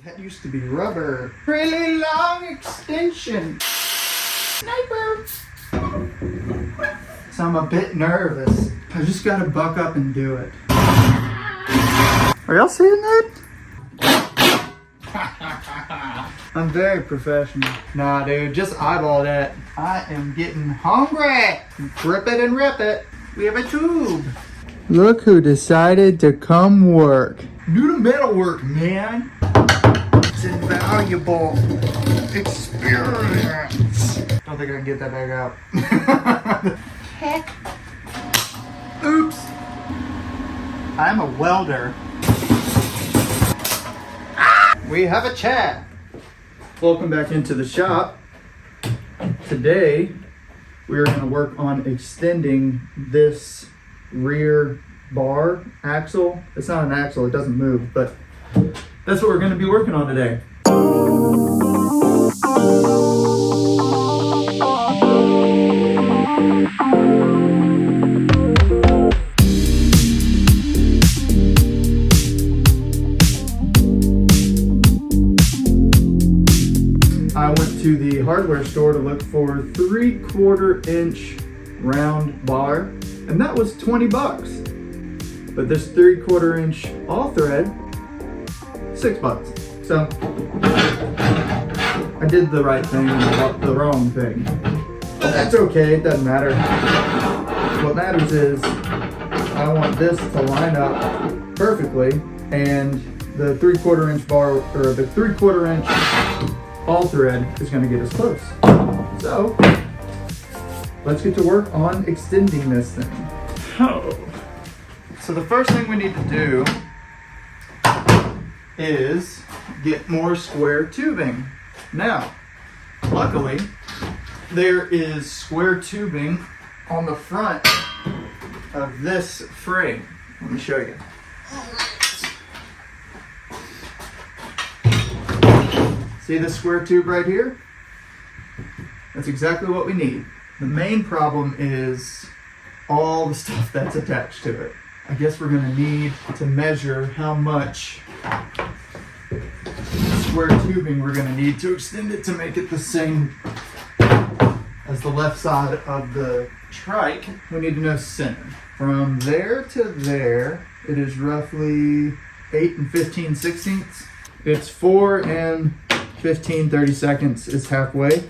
That used to be rubber. Really long extension. Sniper. So I'm a bit nervous. I just gotta buck up and do it. Are y'all seeing that? I'm very professional. Nah, dude, just eyeball that. I am getting hungry. Grip it and rip it. We have a tube. Look who decided to come work. Do the metal work, man. It's invaluable experience. Don't think I can get that bag out. Heck. Oops. I'm a welder. We have a chat. Welcome back into the shop. Today, we are going to work on extending this rear bar axle. It's not an axle, it doesn't move, but that's what we're going to be working on today. I went to the hardware store to look for 3/4 inch round bar, and that was 20 bucks. But this 3/4 inch all thread, $6. So I did the right thing and bought the wrong thing. But that's okay, it doesn't matter. What matters is I want this to line up perfectly, and the 3/4 inch bar, or the 3/4 inch all thread is going to get us close. So let's get to work on extending this thing. So the first thing we need to do is get more square tubing. Now, luckily, there is square tubing on the front of this frame. Let me show you. See this square tube right here? That's exactly what we need. The main problem is all the stuff that's attached to it. I guess we're gonna need to measure how much square tubing we're gonna need to extend it to make it the same as the left side of the trike. We need to know center. From there to there, it is roughly 8 15/16. It's 4 15/32 is halfway.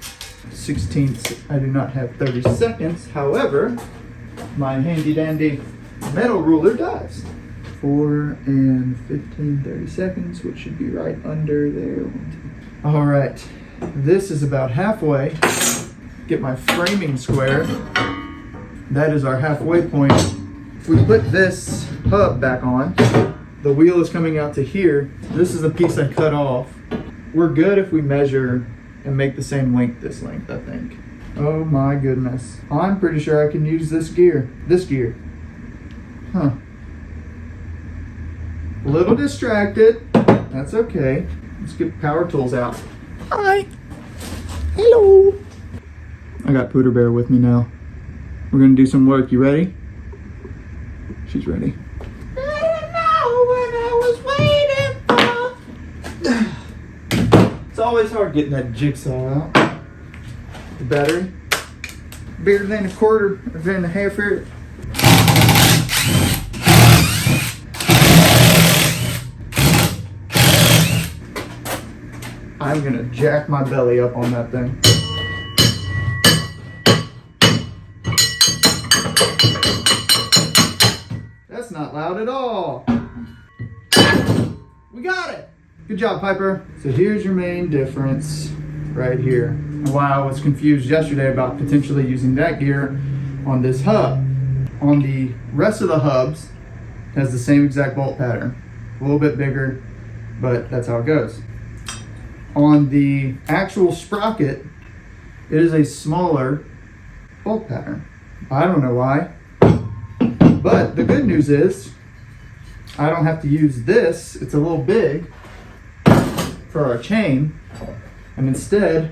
16ths, I do not have 30 seconds. However, my handy dandy metal ruler does. 4 15/32, which should be right under there. All right, this is about halfway. Get my framing square. That is our halfway point. If we put this hub back on, the wheel is coming out to here. This is the piece I cut off. We're good if we measure and make the same length, this length, I think. Oh my goodness. I'm pretty sure I can use this gear. Huh. A little distracted. That's okay. Let's get power tools out. Hi. Hello. I got Pooter Bear with me now. We're gonna do some work. You ready? She's ready. It's always hard getting that jigsaw out. The battery, bigger than a quarter, or than a half here. I'm gonna jack my belly up on that thing. That's not loud at all. We got it. Good job, Piper. So here's your main difference right here. And why I was confused yesterday about potentially using that gear on this hub. On the rest of the hubs, it has the same exact bolt pattern. A little bit bigger, but that's how it goes. On the actual sprocket, it is a smaller bolt pattern. I don't know why. But the good news is, I don't have to use this. It's a little big for our chain, and instead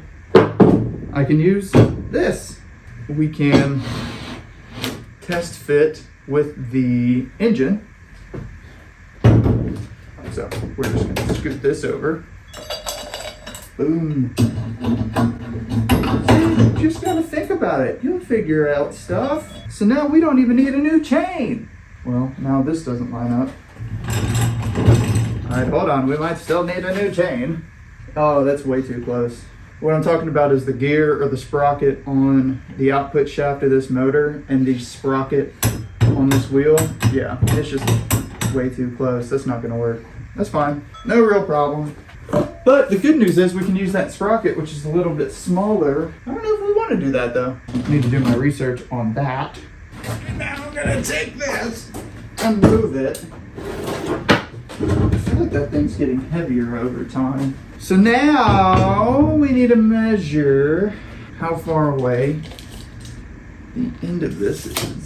I can use this. We can test fit with the engine. So we're just going to scoot this over. Boom. See, just gotta think about it. You'll figure out stuff. So now we don't even need a new chain. Well, now this doesn't line up. All right, hold on. We might still need a new chain. Oh, that's way too close. What I'm talking about is the gear or the sprocket on the output shaft of this motor and the sprocket on this wheel. Yeah, it's just way too close. That's not gonna work. That's fine. No real problem. But the good news is we can use that sprocket, which is a little bit smaller. I don't know if we want to do that though. I need to do my research on that. And now I'm gonna take this and move it. I feel like that thing's getting heavier over time. So now we need to measure how far away the end of this is.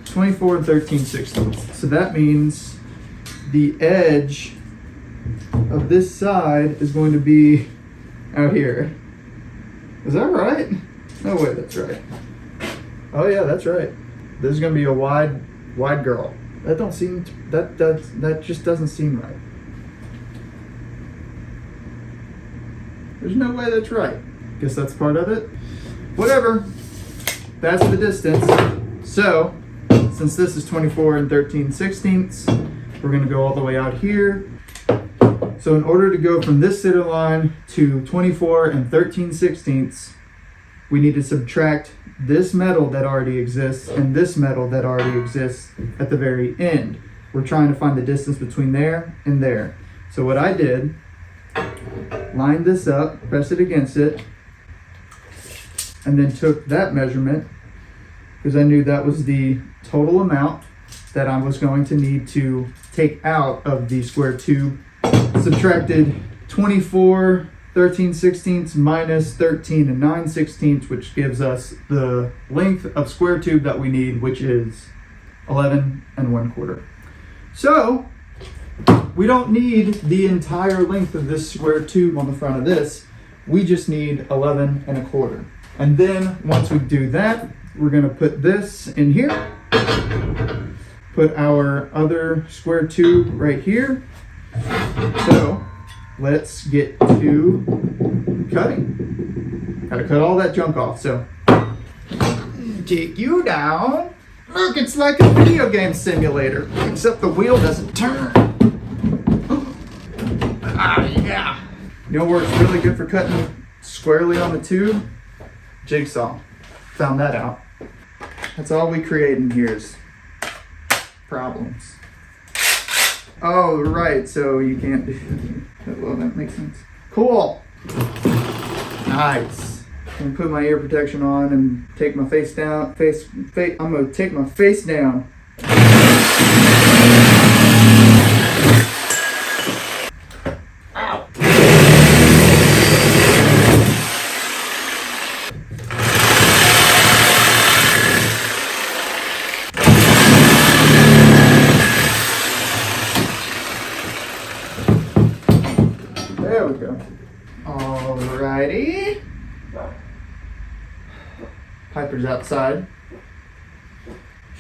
24 and 13/16. So that means the edge of this side is going to be out here. Is that right? No way, that's right. Oh yeah, that's right. This is gonna be a wide girl. That don't seem that just doesn't seem right. There's no way that's right. Guess that's part of it. Whatever. That's the distance. So since this is 24 and 13/16, we're gonna go all the way out here. So in order to go from this center line to 24 and 13/16, we need to subtract this metal that already exists and this metal that already exists at the very end. We're trying to find the distance between there and there. So what I did, lined this up, pressed it against it, and then took that measurement because I knew that was the total amount that I was going to need to take out of the square tube. Subtracted 24 13/16 minus 13 and 9/16, which gives us the length of square tube that we need, which is 11 1/4. So we don't need the entire length of this square tube on the front of this. We just need 11 1/4. And then once we do that, we're gonna put this in here, put our other square tube right here. So let's get to cutting. Gotta cut all that junk off. So take you down. Look, it's like a video game simulator, except the wheel doesn't turn. Ah, yeah. You know where it's really good for cutting squarely on the tube? Jigsaw. Found that out. That's all we create in here is problems. Oh, right, so you can't do that. Well, that makes sense. Cool. Nice. I'm gonna put my ear protection on and take my face down. I'm gonna take my face down. Ow. There we go. Alrighty. Piper's outside.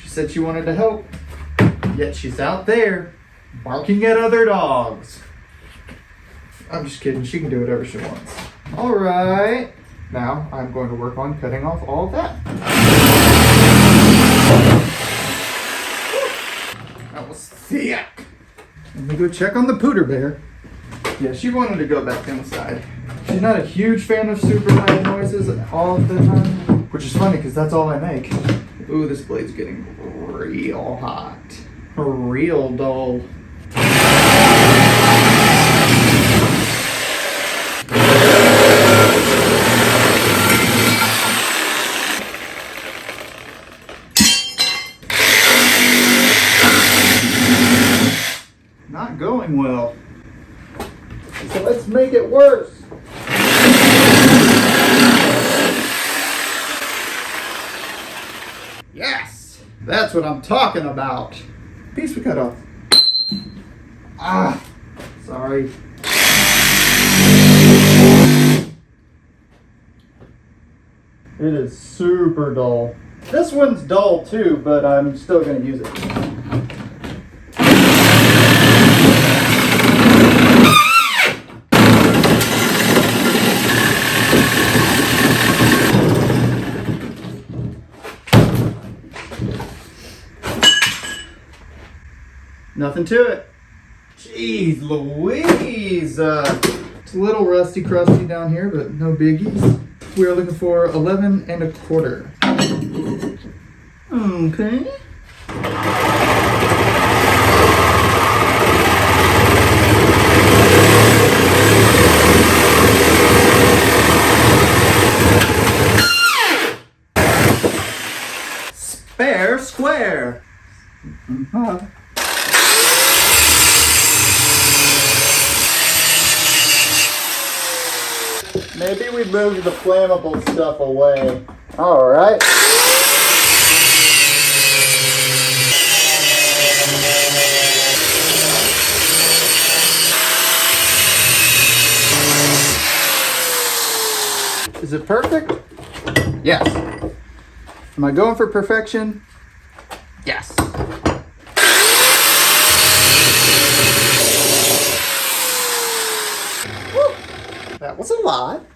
She said she wanted to help, yet she's out there barking at other dogs. I'm just kidding. She can do whatever she wants. Alright. Now I'm going to work on cutting off all of that. That was thick. Let me go check on the pooter bear. Yeah, she wanted to go back inside. She's not a huge fan of super loud noises all the time, which is funny because that's all I make. Ooh, this blade's getting real hot. Real dull. Not going well. So let's make it worse. Yes, that's what I'm talking about. Piece we cut off. Ah, sorry. It is super dull. This one's dull too, but I'm still gonna use it. Nothing to it. Jeez Louise. It's a little rusty crusty down here, but no biggies. We are looking for 11 1/4. Okay. Fair square. Maybe we moved the flammable stuff away. All right. Is it perfect? Yes. Am I going for perfection? Yes. Woo. That was a lot.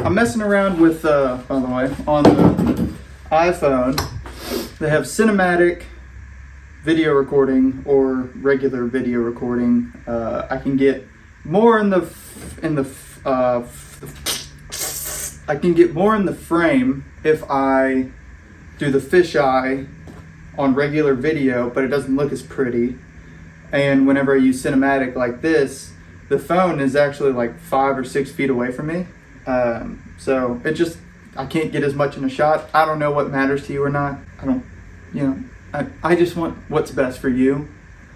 I'm messing around with, by the way, on the iPhone, they have cinematic video recording or regular video recording. I can get more in the I can get more in the frame if I do the fisheye on regular video, but it doesn't look as pretty. And whenever I use cinematic like this, the phone is actually like 5 or 6 feet away from me. So it just, I can't get as much in a shot. I don't know what matters to you or not. I just want what's best for you.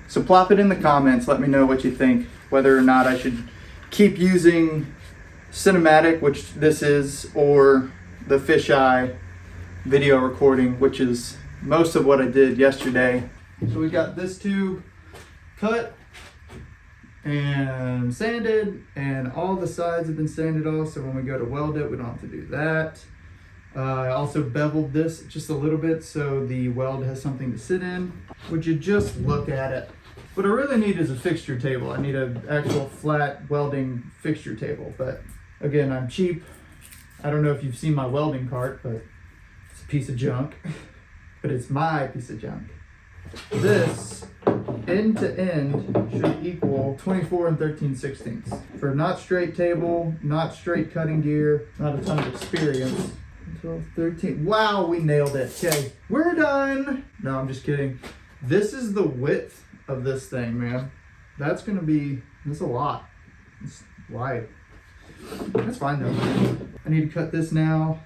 So plop it in the comments. Let me know what you think, whether or not I should keep using cinematic, which this is, or the fisheye video recording, which is most of what I did yesterday. So we got this tube cut and sanded, and all the sides have been sanded off, so when we go to weld it, we don't have to do that. I also beveled this just a little bit so the weld has something to sit in. Would you just look at it? What I really need is a fixture table. I need an actual flat welding fixture table, but again, I'm cheap. I don't know if you've seen my welding cart, but it's a piece of junk. But it's my piece of junk. This, end to end, should equal 24 13/16. For not straight table, not straight cutting gear, not a ton of experience. 12, 13. Wow, we nailed it. Okay, we're done. No, I'm just kidding. This is the width of this thing, man. That's a lot. It's wide. That's fine though. I need to cut this now.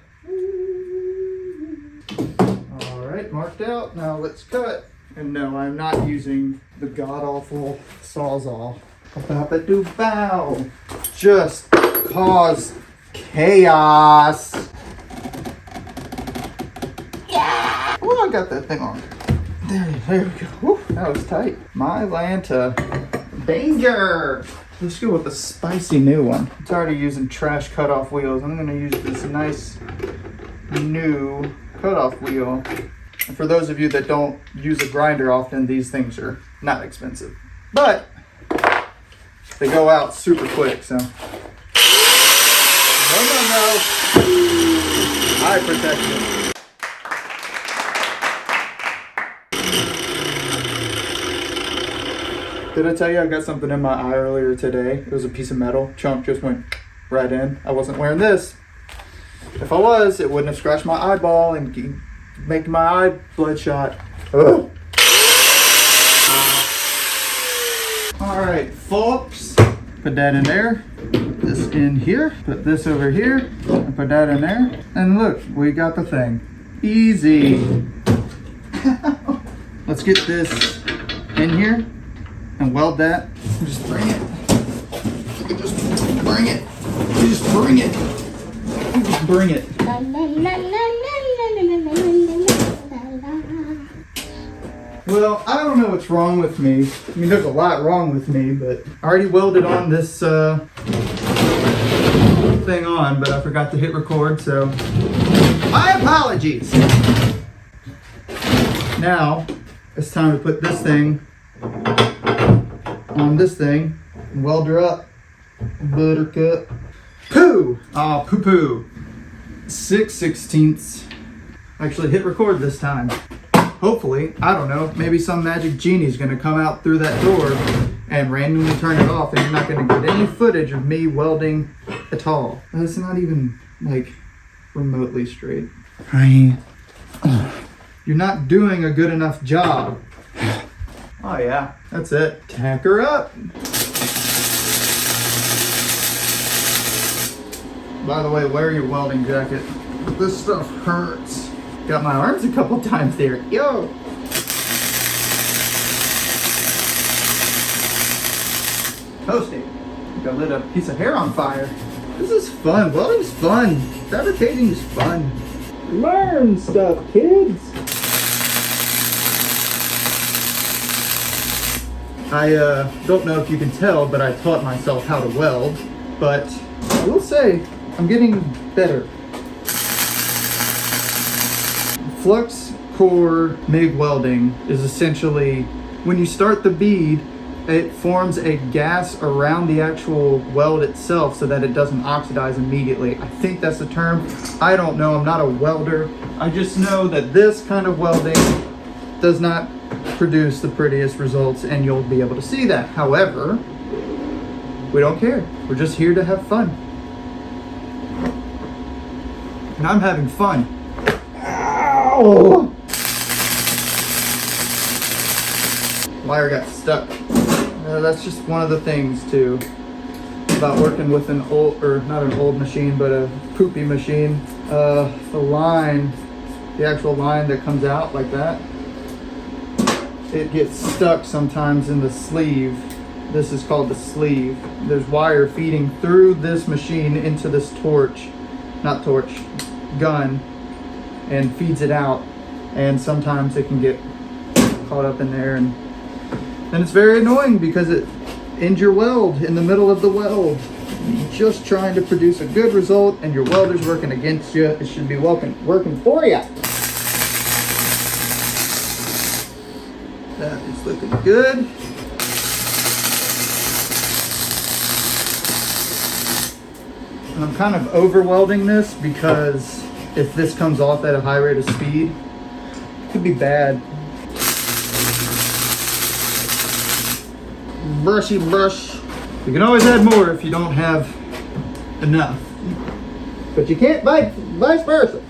All right, marked out. Now let's cut. And no, I'm not using the god-awful Sawzall. Bow. Just cause chaos. Yeah. Oh, I got that thing on. There we go. Whew, that was tight. My Lanta. Danger. Let's go with a spicy new one. I'm tired of using trash cutoff wheels. I'm gonna use this nice new cutoff wheel. And for those of you that don't use a grinder often, these things are not expensive. But they go out super quick, so. No. Eye protection. Did I tell you I got something in my eye earlier today? It was a piece of metal. Chunk just went right in. I wasn't wearing this. If I was, it wouldn't have scratched my eyeball and make my eye bloodshot. Ugh. All right, folks. Put that in there. Put this in here. Put this over here. And put that in there. And look, we got the thing. Easy. Let's get this in here and weld that. Just bring it. Just bring it. Just bring it. Just bring it. Well, I don't know what's wrong with me. I mean, there's a lot wrong with me, but I already welded on this thing on, but I forgot to hit record, so my apologies. Now, it's time to put this thing on this thing and weld her up. Buttercup. Poo! Oh, poo-poo. 6/16. Actually hit record this time. hopefully, I don't know, maybe some magic genie's gonna come out through that door and randomly turn it off, and you're not gonna get any footage of me welding at all. That's not even like remotely straight. You're not doing a good enough job. Oh yeah, that's it. Tack her up. By the way, wear your welding jacket. This stuff hurts. Got my arms a couple times there. Yo! Toasty. I lit a piece of hair on fire. This is fun. Welding's fun. Fabricating's fun. Learn stuff, kids. I don't know if you can tell, but I taught myself how to weld. But I will say, I'm getting better. Flux core MIG welding is essentially, when you start the bead, it forms a gas around the actual weld itself so that it doesn't oxidize immediately. I think that's the term. I don't know, I'm not a welder. I just know that this kind of welding does not produce the prettiest results, and you'll be able to see that. However, we don't care. We're just here to have fun. And I'm having fun. Ow! Wire got stuck. That's just one of the things too about working with an old, or not an old machine, but a poopy machine. The line, the actual line that comes out like that, it gets stuck sometimes in the sleeve. This is called the sleeve. There's wire feeding through this machine into this gun, and feeds it out. And sometimes it can get caught up in there, and then it's very annoying because it ends your weld in the middle of the weld. You're just trying to produce a good result, and your welder's working against you. It should be working for you. That is looking good. And I'm kind of over welding this because if this comes off at a high rate of speed, it could be bad. Brushy brush. You can always add more if you don't have enough. But you can't vice versa.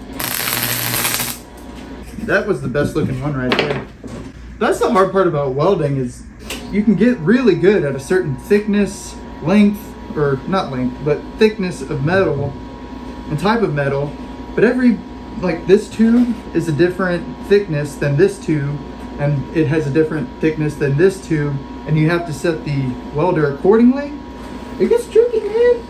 That was the best looking one right there. That's the hard part about welding, is you can get really good at a certain thickness, length, or not length, but thickness of metal and type of metal. But like this tube is a different thickness than this tube, and it has a different thickness than this tube, and you have to set the welder accordingly. It gets tricky, man.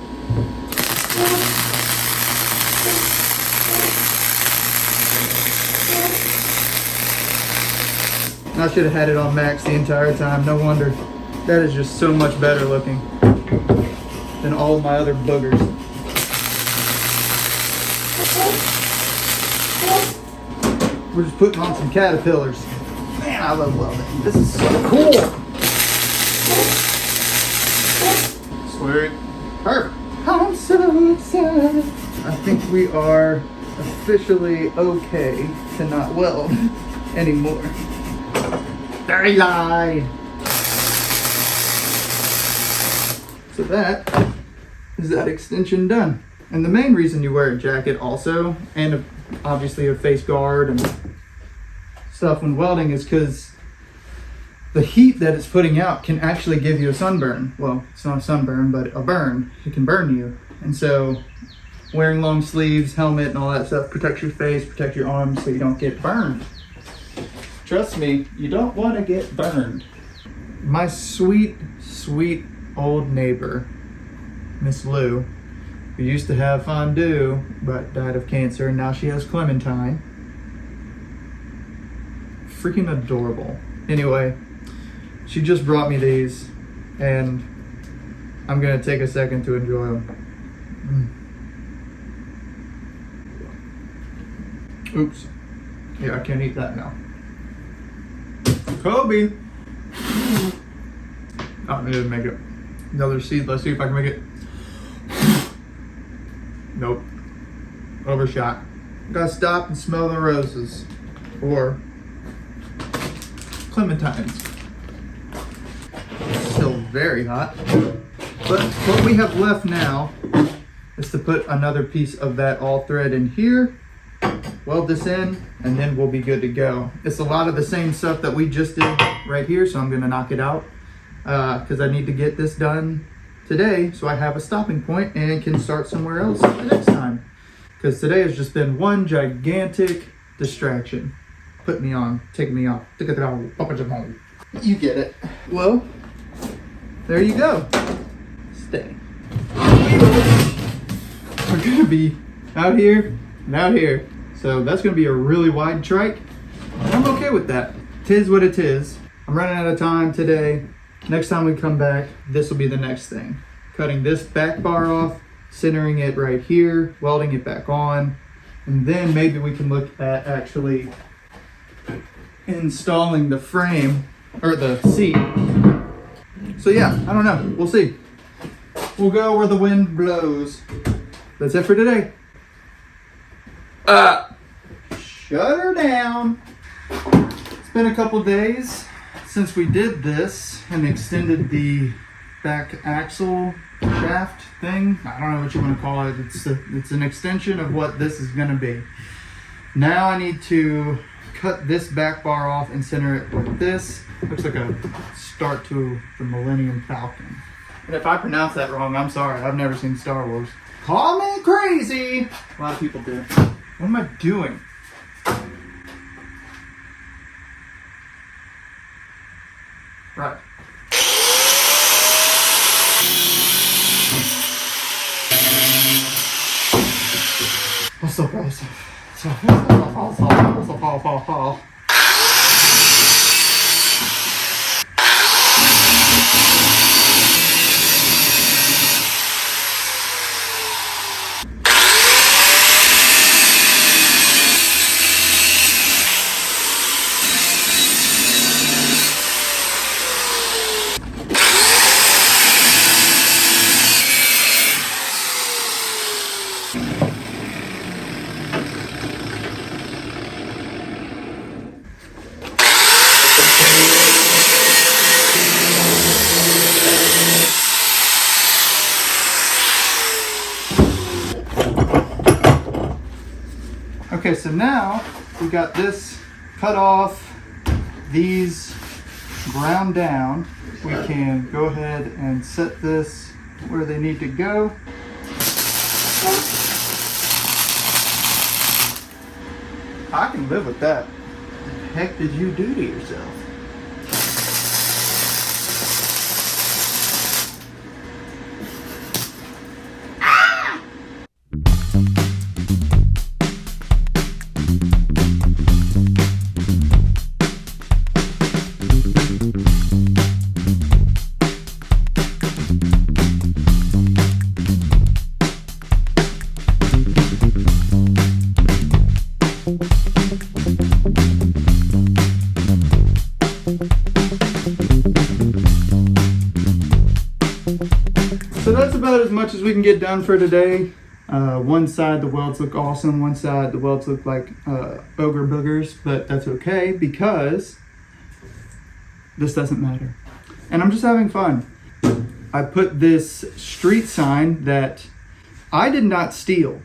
I should have had it on max the entire time. No wonder. That is just so much better looking than all of my other boogers. We're just putting on some caterpillars. Man, I love welding. This is so cool. Sweet. Perfect. I'm so excited. I think we are officially okay to not weld anymore. Very lied. So that is that extension done. And the main reason you wear a jacket also, and obviously a face guard and stuff when welding, is because the heat that it's putting out can actually give you a sunburn. Well, it's not a sunburn, but a burn. It can burn you. And so wearing long sleeves, helmet, and all that stuff protects your face, protect your arms so you don't get burned. Trust me, you don't want to get burned. My sweet, sweet old neighbor, Miss Lou, who used to have fondue but died of cancer, and now she has clementine. Freaking adorable. Anyway, she just brought me these, and I'm gonna take a second to enjoy them. Oops. Yeah, I can't eat that now. Kobe! Oh, I didn't make it. Another seed. Let's see if I can make it. Nope. Overshot. Gotta stop and smell the roses. Or clementines. Still very hot. But what we have left now is to put another piece of that all thread in here, weld this in, and then we'll be good to go. It's a lot of the same stuff that we just did right here, so I'm gonna knock it out because I need to get this done today so I have a stopping point and can start somewhere else the next time. Because today has just been one gigantic distraction. Putting me on, taking me off. You get it. Well, there you go. Stay. We're gonna be out here and out here. So that's gonna be a really wide trike. And I'm okay with that. Tis what it is. I'm running out of time today. Next time we come back, this will be the next thing. Cutting this back bar off, centering it right here, welding it back on, and then maybe we can look at actually installing the frame or the seat. So yeah, I don't know. We'll see. We'll go where the wind blows. That's it for today. Shut her down. It's been a couple days since we did this and extended the back axle shaft thing. I don't know what you want to call it. It's an extension of what this is going to be. Now I need to cut this back bar off and center it like this. Looks like a start to the Millennium Falcon. And if I pronounce that wrong, I'm sorry. I've never seen Star Wars. Call me crazy. A lot of people do. What am I doing? Right. Okay, so now we got this cut off, these ground down. We can go ahead and set this where they need to go. I can live with that. What the heck did you do to yourself? So that's about as much as we can get done for today. One side the welds look awesome, one side the welds look like ogre boogers, but that's okay because this doesn't matter. And I'm just having fun. I put this street sign that I did not steal.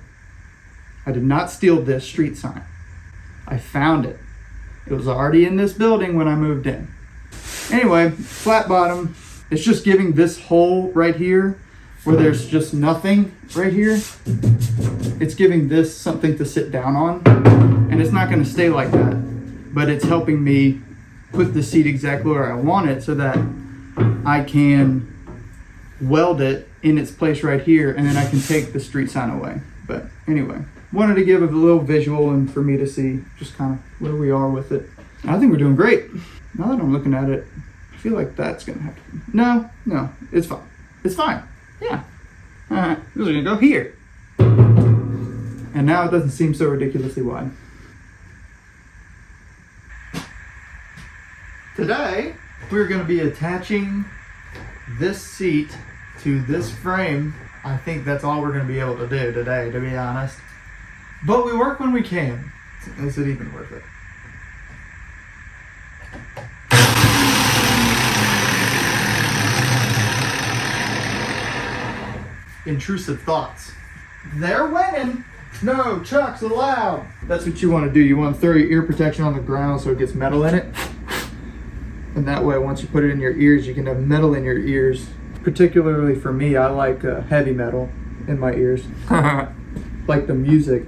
I did not steal this street sign. I found it. It was already in this building when I moved in. Anyway, flat bottom. It's just giving this hole right here where there's just nothing right here. It's giving this something to sit down on, and it's not gonna stay like that, but it's helping me put the seat exactly where I want it so that I can weld it in its place right here, and then I can take the street sign away. But anyway, wanted to give a little visual and for me to see just kind of where we are with it. I think we're doing great. Now that I'm looking at it, I feel like that's gonna have to, no, it's fine. It's fine, yeah. All right, this is gonna go here. And now it doesn't seem so ridiculously wide. Today, we're gonna be attaching this seat to this frame. I think that's all we're gonna be able to do today, to be honest. But we work when we can. Is it even worth it? intrusive thoughts. They're winning. No trucks allowed. That's what you want to do. You want to throw your ear protection on the ground so it gets metal in it. And that way, once you put it in your ears, you can have metal in your ears. Particularly for me, I like heavy metal in my ears. Like the music.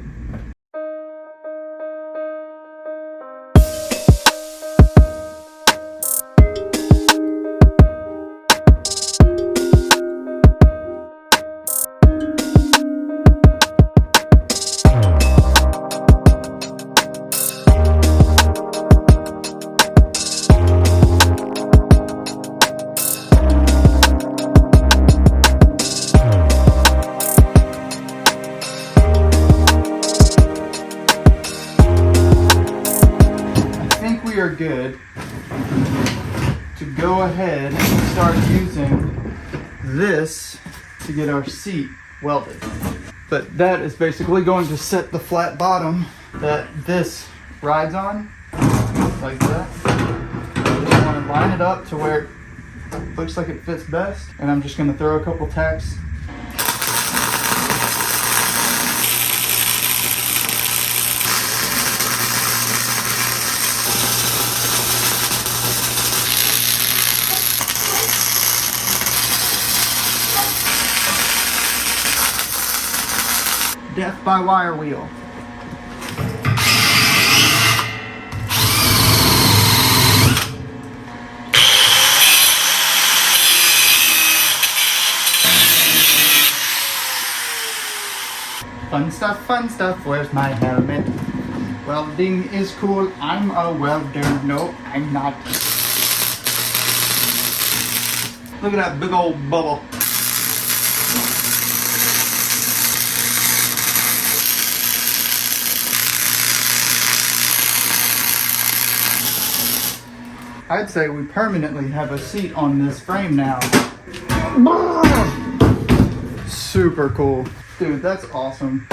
We are good to go ahead and start using this to get our seat welded. But that is basically going to set the flat bottom that this rides on, like that. I just want to line it up to where it looks like it fits best, and I'm just going to throw a couple tacks. Death by wire wheel. Fun stuff, where's my helmet? Welding is cool, I'm a welder. No, I'm not. Look at that big old bubble. I'd say we permanently have a seat on this frame now. Super cool. Dude, that's awesome.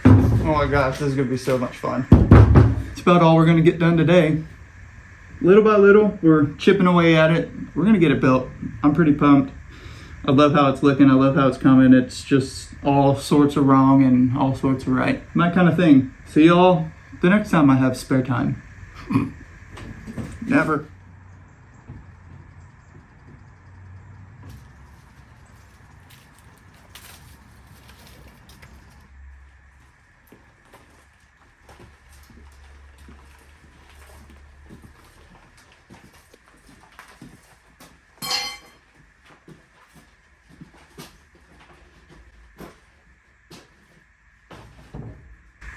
Oh my gosh, this is gonna be so much fun. It's about all we're gonna get done today. Little by little, we're chipping away at it. We're gonna get it built. I'm pretty pumped. I love how it's looking. I love how it's coming. It's just all sorts of wrong and all sorts of right. My kind of thing. See y'all the next time I have spare time. Never.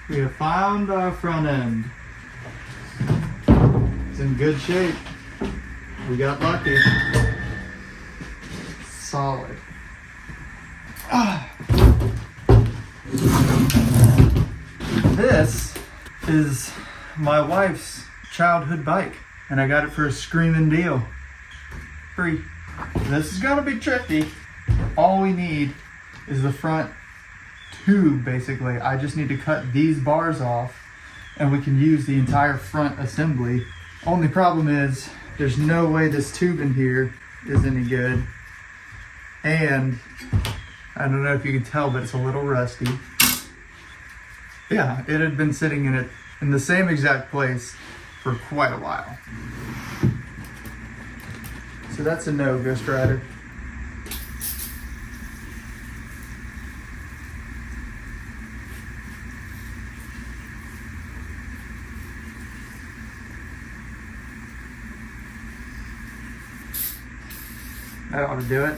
We have found our front end. It's in good shape. We got lucky. Solid. This is my wife's childhood bike, and I got it for a screaming deal. Free. This is gonna be tricky. All we need is the front tube, basically. I just need to cut these bars off and we can use the entire front assembly. Only problem is there's no way this tube in here is any good, and I don't know if you can tell, but it's a little rusty. Yeah, it had been sitting in the same exact place for quite a while. So that's a no, Ghost Rider. That ought to do it.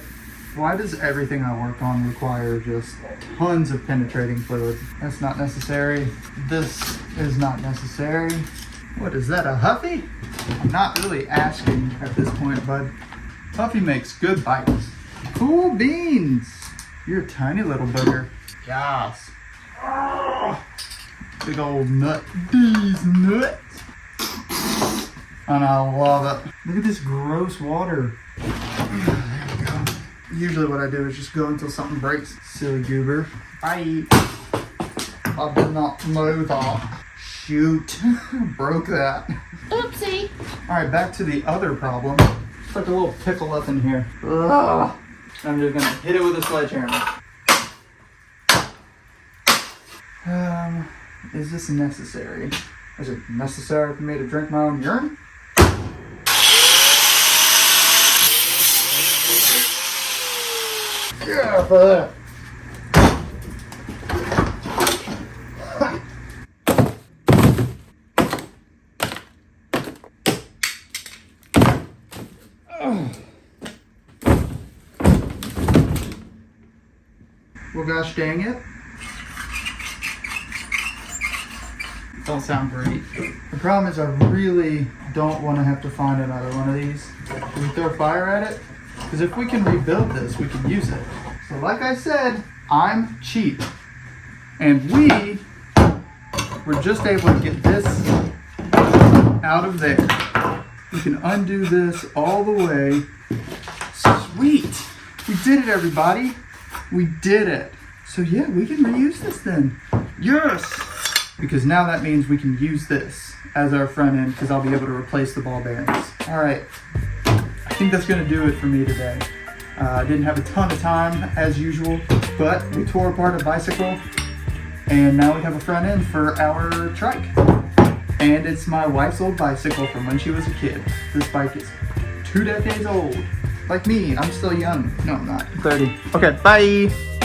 Why does everything I work on require just tons of penetrating fluid? That's not necessary. This is not necessary. What is that, a Huffy? I'm not really asking at this point, bud. Huffy makes good bikes. Cool beans. You're a tiny little booger. Yes. Oh, big old nut. These nuts. And I love it. Look at this gross water. There we go. Usually what I do is just go until something breaks. Silly goober. Bye. I did not know that. Shoot. Broke that. Oopsie. Alright, back to the other problem. It's like a little pickle up in here. Ugh. I'm just gonna hit it with a sledgehammer. Is this necessary? Is it necessary for me to drink my own urine? Yeah, for that. Well, gosh dang it. Don't sound great. The problem is I really don't want to have to find another one of these. Can we throw fire at it? Because if we can rebuild this, we can use it. So like I said, I'm cheap. And we were just able to get this out of there. We can undo this all the way. Sweet! We did it, everybody. We did it. So yeah, we can reuse this then. Yes! Because now that means we can use this as our front end because I'll be able to replace the ball bearings. All right, I think that's gonna do it for me today. I didn't have a ton of time as usual, but we tore apart a bicycle and now we have a front end for our trike. And it's my wife's old bicycle from when she was a kid. This bike is 2 decades old. Like me, I'm still young. No, I'm not. 30. Okay, bye.